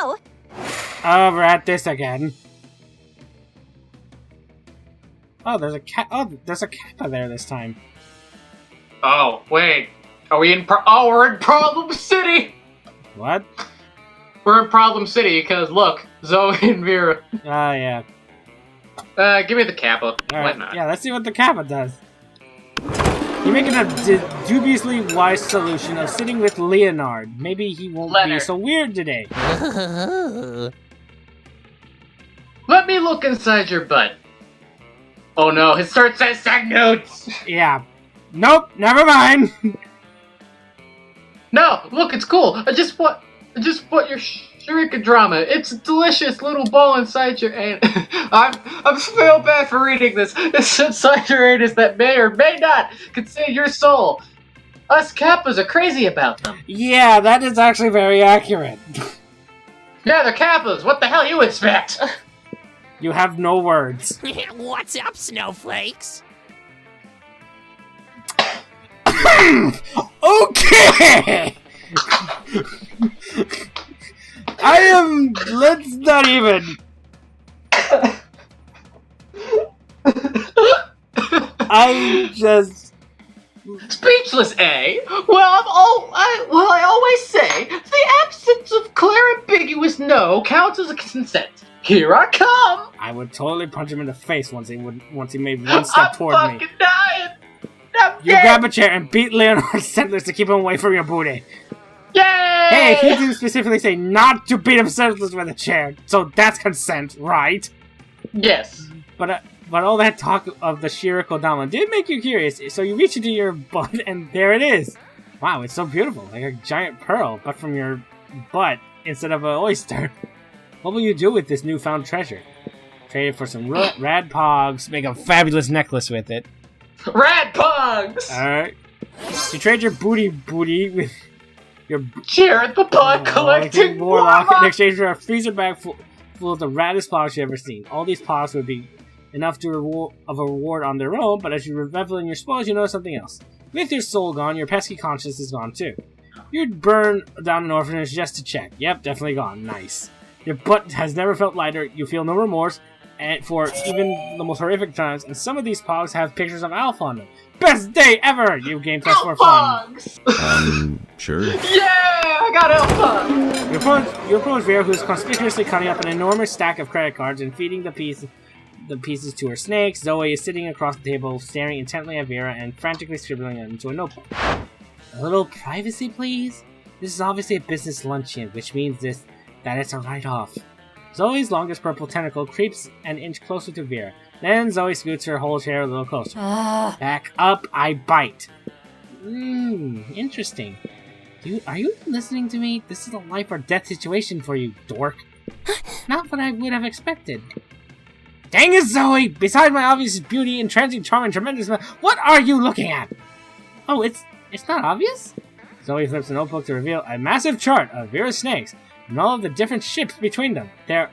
go! Oh, we're at this again. Oh, there's a cat. Oh, there's a Kappa there this time. Oh, wait. Are we in we're in Problem City! What? We're in Problem City because, look, Zoe and Vera. Oh, yeah. Give me the Kappa. All Why right. not? Yeah, let's see what the Kappa does. You're making a dubiously wise solution of sitting with Leonard. Maybe he won't be Leonard. so weird today. Let me look inside your butt. Oh no, his start says send notes! Yeah. Nope, never mind. No, look, it's cool. I just want your shuriken drama. It's a delicious little ball inside your anus. I'm feel bad for reading this. It's inside your anus that may or may not conceal your soul. Us Kappas are crazy about them. Yeah, that is actually very accurate. Yeah, they're Kappas. What the hell you expect? You have no words. What's up, snowflakes? Okay! Let's not even. I'm just... Speechless, eh? I always say, the absence of clear ambiguous no counts as a consent. Here I come! I would totally punch him in the face once he made one step toward me. I'm fucking dying! You grab a chair and beat Leonard senseless to keep him away from your booty. Yay! Hey, he did specifically say not to beat him senseless with a chair, so that's consent, right? Yes. But all that talk of the Shirikodama did make you curious, so you reach into your butt and there it is. Wow, it's so beautiful, like a giant pearl, but from your butt instead of an oyster. What will you do with this newfound treasure? Trade it for some rad pogs, make a fabulous necklace with it. Rad Pugs! Alright. You trade your booty with your Cheer the bug collecting warlock in exchange for a freezer bag full of the raddest pogs you've ever seen. All these pogs would be enough to a reward on their own, but as you revel in your spoils, you notice something else. With your soul gone, your pesky conscience is gone too. You'd burn down an orphanage just to check. Yep, definitely gone. Nice. Your butt has never felt lighter. You feel no remorse and for even the most horrific times, and some of these pogs have pictures of Alpha on them. Best day ever! You game plus for fun. Sure. Yeah, I got Alpha! You approach Vera, who's conspicuously cutting up an enormous stack of credit cards and feeding the pieces to her snakes. Zoe is sitting across the table, staring intently at Vera and frantically scribbling into a notebook. A little privacy, please? This is obviously a business luncheon, which means that it's a write-off. Zoe's longest purple tentacle creeps an inch closer to Vera. Then Zoe scoots her whole chair a little closer. Back up, I bite. Interesting. Are you listening to me? This is a life or death situation for you, dork. Not what I would have expected. Dang it, Zoe! Besides my obvious beauty, entrancing charm, and tremendous... What are you looking at? Oh, it's not obvious? Zoe flips a notebook to reveal a massive chart of Vera's snakes and all of the different ships between them. There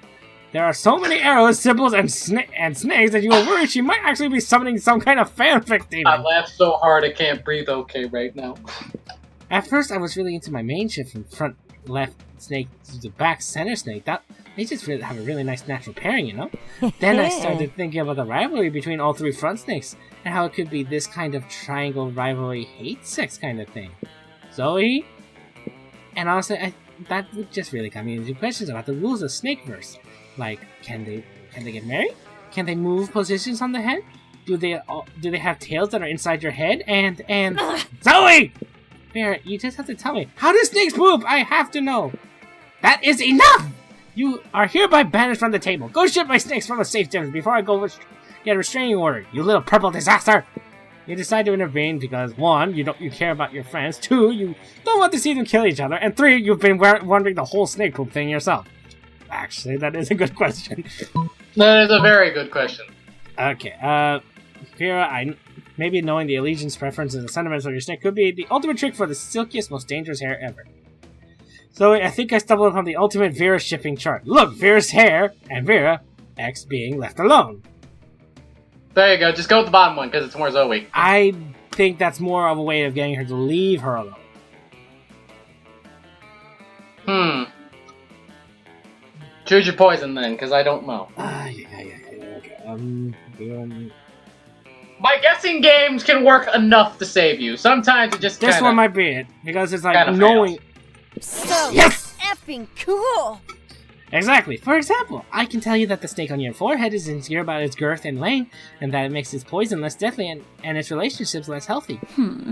are so many arrows, symbols, and snakes that you will worry she might actually be summoning some kind of fanfic demon. I laughed so hard I can't breathe okay right now. At first, I was really into my main ship from front left snake to the back center snake. They just really have a really nice natural pairing, you know? Then I started thinking about the rivalry between all three front snakes and how it could be this kind of triangle rivalry hate sex kind of thing. Zoe? And honestly, that would just really got me into questions about the rules of Snakeverse. Like, can they get married? Can they move positions on the head? Do they have tails that are inside your head? And Zoe! Vera, you just have to tell me. How do snakes poop? I have to know. That is enough! You are hereby banished from the table. Go ship my snakes from a safe distance before I go get a restraining order, you little purple disaster! You decide to intervene because 1, you care about your friends, 2, you don't want to see them kill each other, and 3, you've been wondering the whole snake poop thing yourself. Actually, that is a good question. That is a very good question. Okay, Vera, maybe knowing the allegiance, preferences, and sentiments of your snake could be the ultimate trick for the silkiest, most dangerous hair ever. So I think I stumbled upon the ultimate Vera shipping chart. Look, Vera's hair, and Vera, X being left alone. There you go, just go with the bottom one, because it's more Zoe. I think that's more of a way of getting her to leave her alone. Choose your poison then, because I don't know. Okay. My guessing games can work enough to save you. Sometimes it just This kinda, one might be it, because it's like kinda knowing... So Yes! effing cool! Exactly. For example, I can tell you that the snake on your forehead is insecure about its girth and length, and that it makes its poison less deadly and its relationships less healthy.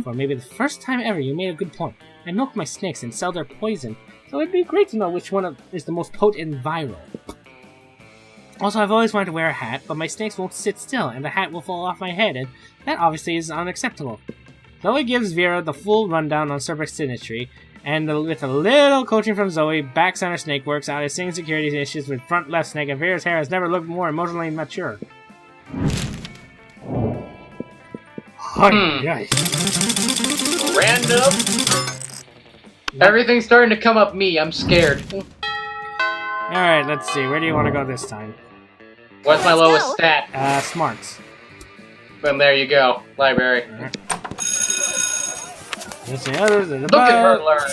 For maybe the first time ever, you made a good point. I milk my snakes and sell their poison, so it'd be great to know which one is the most potent and viral. Also, I've always wanted to wear a hat, but my snakes won't sit still, and the hat will fall off my head, and that obviously is unacceptable. Zoe gives Vera the full rundown on Cerberus Sinistry, and with a little coaching from Zoe, back center snake works out his singing security issues with front left snake, and Vera's hair has never looked more emotionally mature. Random. Everything's starting to come up me. I'm scared. Alright, let's see. Where do you want to go this time? What's my lowest stat? Smarts. Then there you go. Library. Let's see. Look Look at her learn.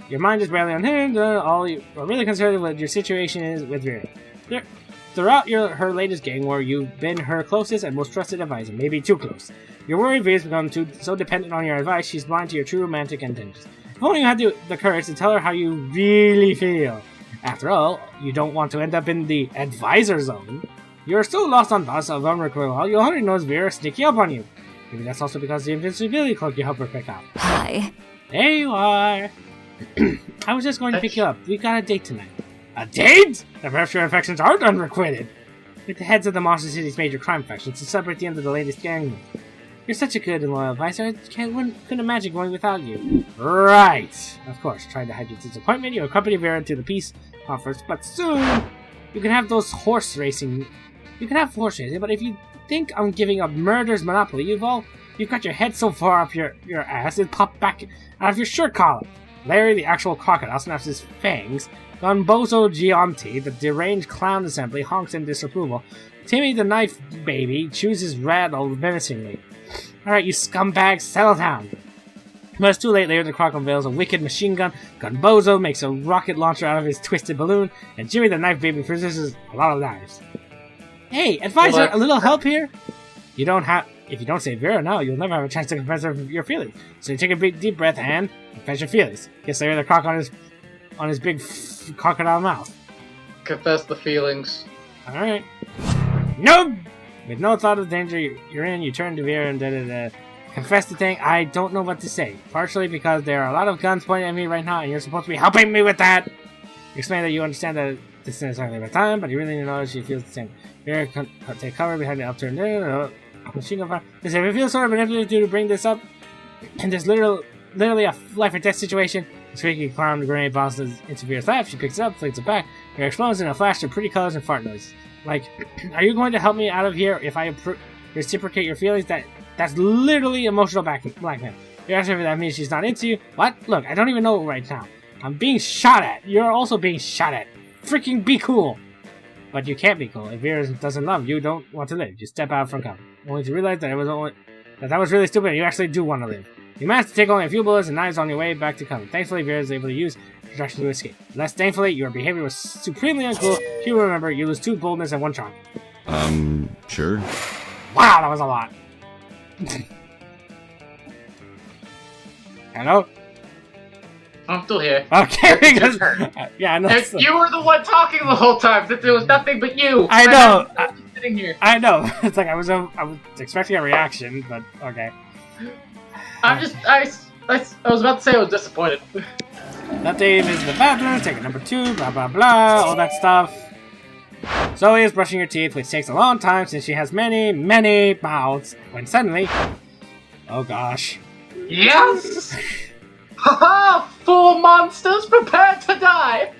Your mind is barely unhinged. All you are really concerned with your situation is with Vera. Throughout her latest gang war, you've been her closest and most trusted advisor, maybe too close. You're worried Vera's become so dependent on your advice, she's blind to your true romantic intentions. If only you had the courage to tell her how you really feel. After all, you don't want to end up in the advisor zone. You're so lost on thoughts of unrequital, you already knows Vera's sneaking up on you. Maybe that's also because the invincibility cloak you help her pick up. Hi. There you are. I was just going to pick you up. We've got a date tonight. A date? The perhaps your infections aren't unrequited. With the heads of the Monster City's major crime factions to celebrate the end of the latest gang war. You're such a good and loyal advisor, I couldn't imagine going without you. Right. Of course, trying to hide your disappointment, you accompany Vera to the peace conference, but soon you can have those horse racing. You can have horse racing, but if you think I'm giving up murder's monopoly, you've got your head so far up your ass it popped back out of your shirt collar. Larry, the actual crocodile, snaps his fangs. Gunbozo Gianti, the deranged clown assembly, honks in disapproval. Timmy, the knife baby, chews his rattle menacingly. Alright, you scumbags, settle down. But it's too late. Later, the crocodile unveils a wicked machine gun. Gunbozo makes a rocket launcher out of his twisted balloon, and Jimmy, the knife baby, possesses a lot of knives. Hey, advisor, a little help here? If you don't save Vera now, you'll never have a chance to confess your feelings. So you take a big deep breath and confess your feelings. Gets Larry the croc on his big crocodile mouth. Confess the feelings. Alright. Nope! With no thought of the danger you're in, you turn to Vera and confess the thing. I don't know what to say. Partially because there are a lot of guns pointing at me right now, and you're supposed to be helping me with that! You explain that you understand that this is only about time, but you really know she feels the same. Vera take cover behind the upturned machine gun fire. Listen, if it feels sort of manipulative to bring this up, and there's literally a life or death situation, the squeaky clown grenade bounces into Vera's lap. She picks it up, flings it back. Vera explodes in a flash of pretty colors and fart noises. Like, are you going to help me out of here if I reciprocate your feelings? That's literally emotional blackmail. You're asking if that means she's not into you. What? Look, I don't even know right now. I'm being shot at. You're also being shot at. Freaking be cool. But you can't be cool. If Vera doesn't love you, don't want to live. Just step out from cover. Only to realize that that was really stupid and you actually do want to live. You managed to take only a few bullets and knives on your way back to cover. Thankfully, Vera is able to use protection to escape. Less thankfully, your behavior was supremely uncool. You remember, you lose 2 boldness and 1 charm. Sure. Wow, that was a lot. Hello? I'm still here. Okay, because... yeah, I know. You were the one talking the whole time. There was nothing but you. I know. I'm just sitting here. I know. It's like I was expecting a reaction, but okay. I was about to say I was disappointed. That Dave is in the bathroom, taking number 2, blah blah blah, all that stuff. Zoe is brushing her teeth, which takes a long time since she has many, many mouths, when suddenly... oh gosh. Yes! Haha! 4 monsters, prepare to die!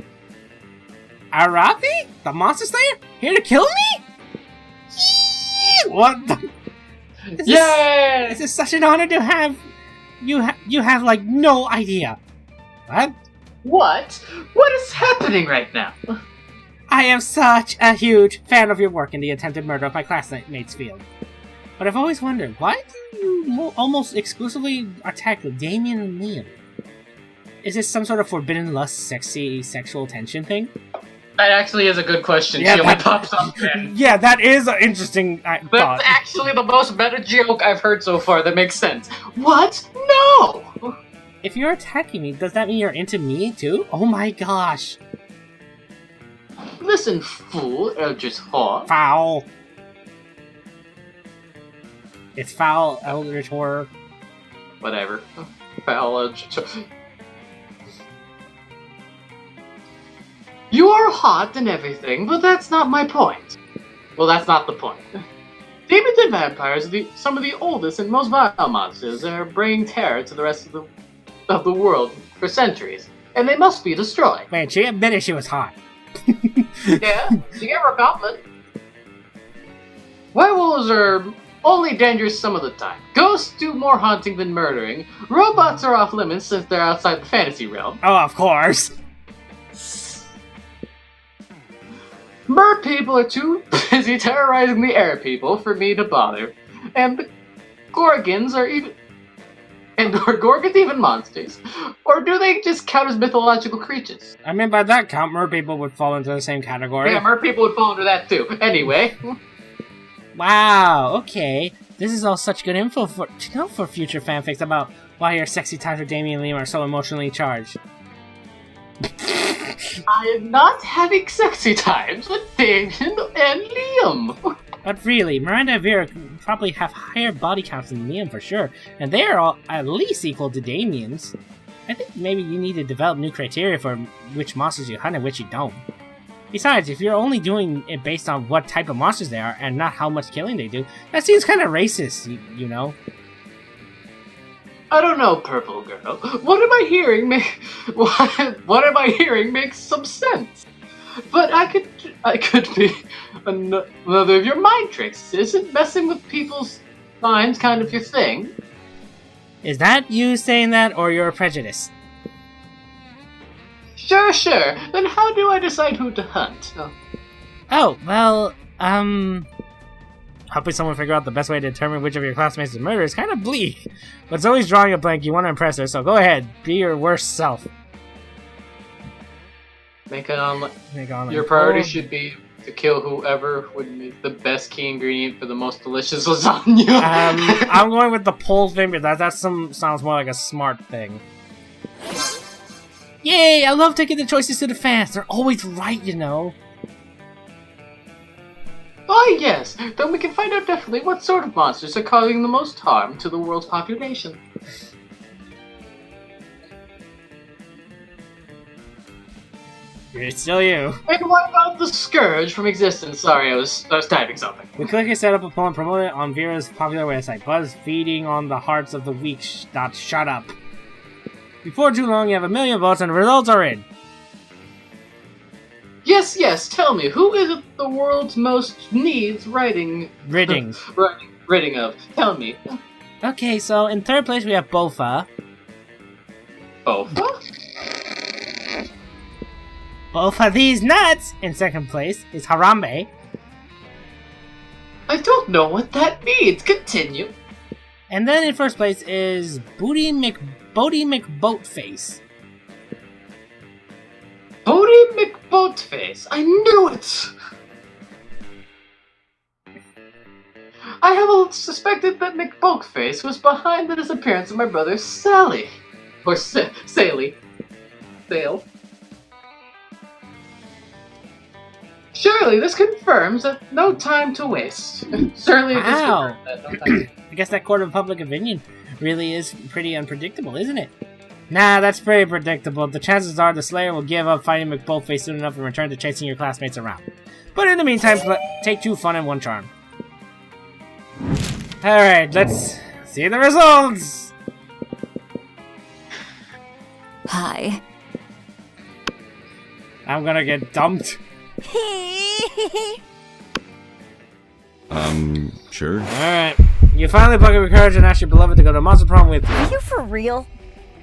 Arathi? The Monster Slayer? Here to kill me? What the... Yay! This is such an honor to have... You have, like, no idea. What? What? What is happening right now? I am such a huge fan of your work in the attempted murder of my classmate's field. But I've always wondered, why do you almost exclusively attack Damien and Liam? is this some sort of forbidden lust, sexy, sexual tension thing? That actually is a good question. Yeah, She only that- pops up there. Yeah, that is an interesting thought. That's actually the most meta joke I've heard so far that makes sense. What? No! If you're attacking me, does that mean you're into me too? Oh my gosh. Listen, fool, Eldritch Horror. Foul. It's foul, Eldritch Horror. Whatever. Foul Eldritch Horror. You are hot and everything, but that's not my point. Well, that's not the point. Demons and vampires are some of the oldest and most vile monsters that are bringing terror to the rest of the world for centuries, and they must be destroyed. Wait, she admitted she was hot. Yeah, you gave her a compliment. Werewolves are only dangerous some of the time. Ghosts do more haunting than murdering. Robots are off limits since they're outside the fantasy realm. Oh, of course. Mer people are too busy terrorizing the air people for me to bother. And the Gorgons are even... And are Gorgons even monsters? Or do they just count as mythological creatures? I mean, by that count, mer people would fall into the same category. Yeah, mer people would fall under that too. Anyway. Wow, okay. This is all such good info to know for future fanfics about why your sexy times with Damien and Liam are so emotionally charged. I am not having sexy times with Damien and Liam. But really, Miranda and Vera probably have higher body counts than Liam for sure, and they are all at least equal to Damien's. I think maybe you need to develop new criteria for which monsters you hunt and which you don't. Besides, if you're only doing it based on what type of monsters they are and not how much killing they do, that seems kind of racist, you know? I don't know, Purple Girl. What am I hearing? What am I hearing makes some sense. But I could be another of your mind tricks. Isn't messing with people's minds kind of your thing? Is that you saying that, or your prejudice? Sure. Then how do I decide who to hunt? Oh, well, helping someone figure out the best way to determine which of your classmates is murder is kind of bleak. But it's always drawing a blank, you want to impress her, so go ahead, be your worst self. Make an omelet. Your Your priority should be to kill whoever would make the best key ingredient for the most delicious lasagna. I'm going with the poll thing, but that sounds more like a smart thing. Yay! I love taking the choices to the fans. They're always right, you know. Oh yes, then we can find out definitely what sort of monsters are causing the most harm to the world's population. It's still you. And what about the Scourge from Existence? Sorry, I was typing something. We click and set up a poll and promote it on Vera's popular website. Buzz feeding on the hearts of the weak. Shut up. Before too long, you have 1 million votes and the results are in. Yes, tell me, who is it the world's most needs ridding of? Tell me. Okay, so in third place we have Bofa. Bofa? Bofa these nuts! In second place is Harambe. I don't know what that means. Continue. And then in first place is Bodie McBoatface. Bodie McBoatface. I knew it! I have suspected that McBoatface was behind the disappearance of my brother Sally. Or Sally. Sale. Surely this confirms that no time to waste. Surely this Wow. confirms that no time. I guess that court of public opinion really is pretty unpredictable, isn't it? Nah, that's pretty predictable. The chances are the Slayer will give up fighting McBoatface soon enough and return to chasing your classmates around. But in the meantime, take 2 fun and 1 charm. Alright, let's see the results! Hi. I'm gonna get dumped. Sure. Alright. You finally pluck up your courage and ask your beloved to go to Monster Prom with you. Are you for real?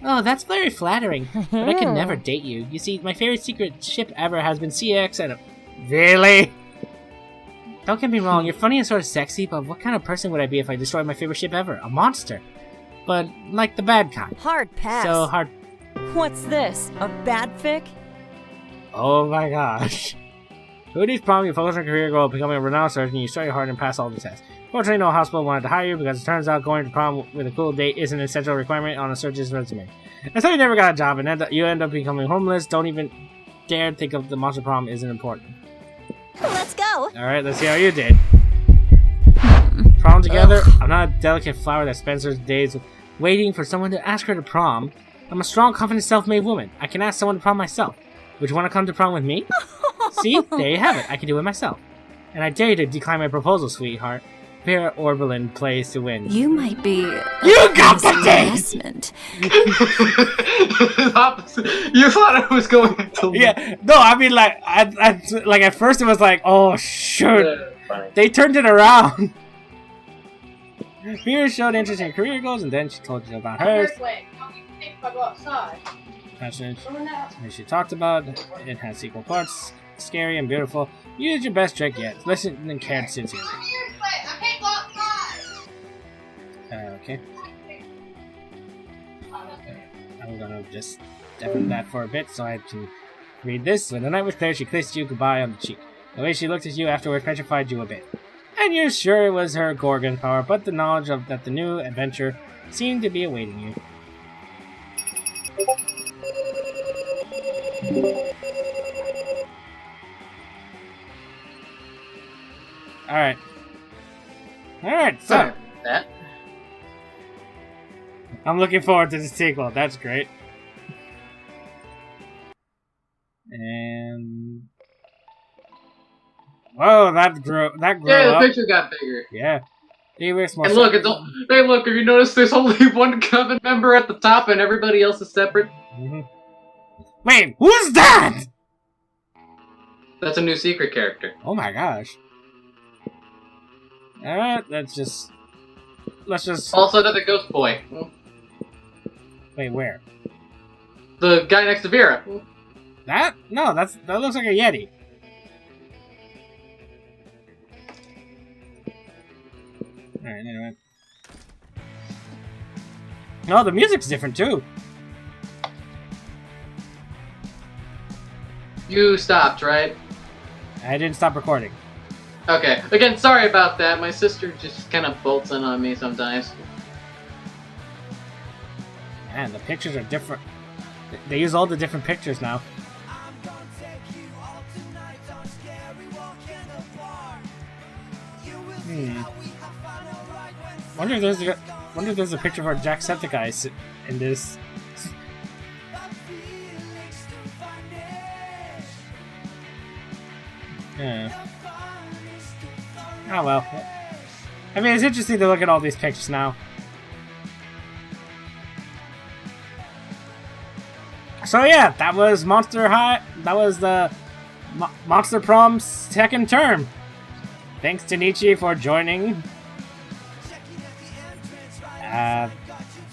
Oh, that's very flattering. But I can never date you. You see, my favorite secret ship ever has been CX and... Really? Don't get me wrong, you're funny and sort of sexy, but what kind of person would I be if I destroyed my favorite ship ever? A monster. But, like the bad kind. Hard pass. So hard What's this? A bad fic? Oh my gosh. Who needs prom? You focus on career goal, becoming a renowned surgeon, you study hard and pass all the tests. Fortunately, no hospital wanted to hire you because it turns out going to prom with a cool date isn't an essential requirement on a surgeon's resume. And so you never got a job and you end up becoming homeless. Don't even dare think of the monster prom isn't important. Let's go. Alright, let's see how you did. Prom together? I'm not a delicate flower that spends her days waiting for someone to ask her to prom. I'm a strong, confident, self-made woman. I can ask someone to prom myself. Would you want to come to prom with me? See? There you have it. I can do it myself. And I dare you to decline my proposal, sweetheart. Vera Oberlin plays to win. You might be. You got the date! Investment. Opposite. You thought I was going to lose. Yeah, no, I mean, like, like at first it was like, oh, shoot. They turned it around. Vera showed interest in career goals, and then she told you about hers. Passionate. As she talked about, it has equal parts, scary and beautiful. Use your best trick yet. Listen and cared sincerely. Okay. I'm gonna just deafen that for a bit so I can read this. When the night was clear, she kissed you goodbye on the cheek. The way she looked at you afterward petrified you a bit. And you're sure it was her Gorgon power, but the knowledge of that the new adventure seemed to be awaiting you. Alright. Alright, so That. I'm looking forward to the sequel. That's great. And whoa, that grew Yeah, the up. picture got bigger. Yeah. Hey, look, And look, hey, look! Have you noticed there's only one coven member at the top, and everybody else is separate? Wait, who's that? That's a new secret character. Oh my gosh. Alright, let's just. Also, another ghost boy. Wait, where? The guy next to Vera. That? No, that looks like a Yeti. Alright, anyway. No, the music's different too. You stopped, right? I didn't stop recording. Okay. Again, sorry about that. My sister just kind of bolts in on me sometimes. Man, the pictures are different. They use all the different pictures now. Wonder if there's a picture of our Jacksepticeye in this. Yeah. Oh well. I mean, it's interesting to look at all these pictures now. So yeah, that was Monster High. That was the Monster Prom second term. Thanks to Nichi for joining.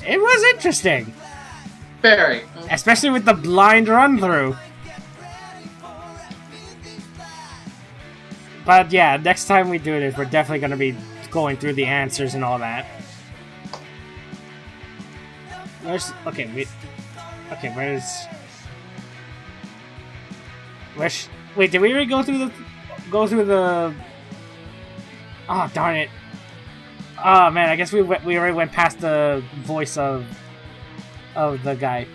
It was interesting. Very. Especially with the blind run-through. But yeah, next time we do this, we're definitely going to be going through the answers and all that. Where's... Okay, where's... Wait, did we already go through the... Oh, darn it. Oh, man, I guess we already went past the voice of the guy.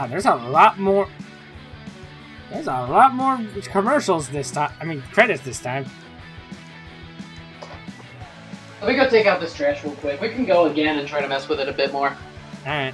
There's a lot more commercials this time. I mean, credits this time. Let me go take out this trash real quick. We can go again and try to mess with it a bit more. Alright.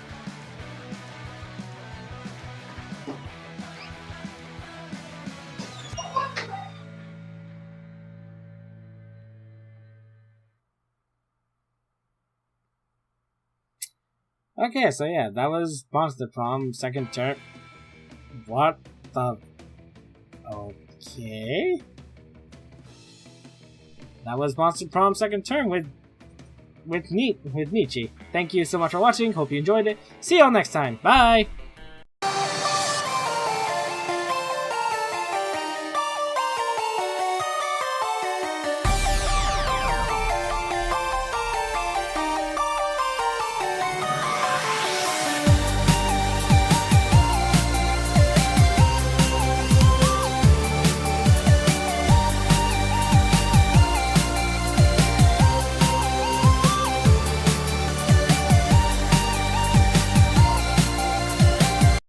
Okay, so yeah, that was Monster Prom second term. What the? Okay. That was Monster Prom second term with Nichi. Thank you so much for watching. Hope you enjoyed it. See y'all next time. Bye.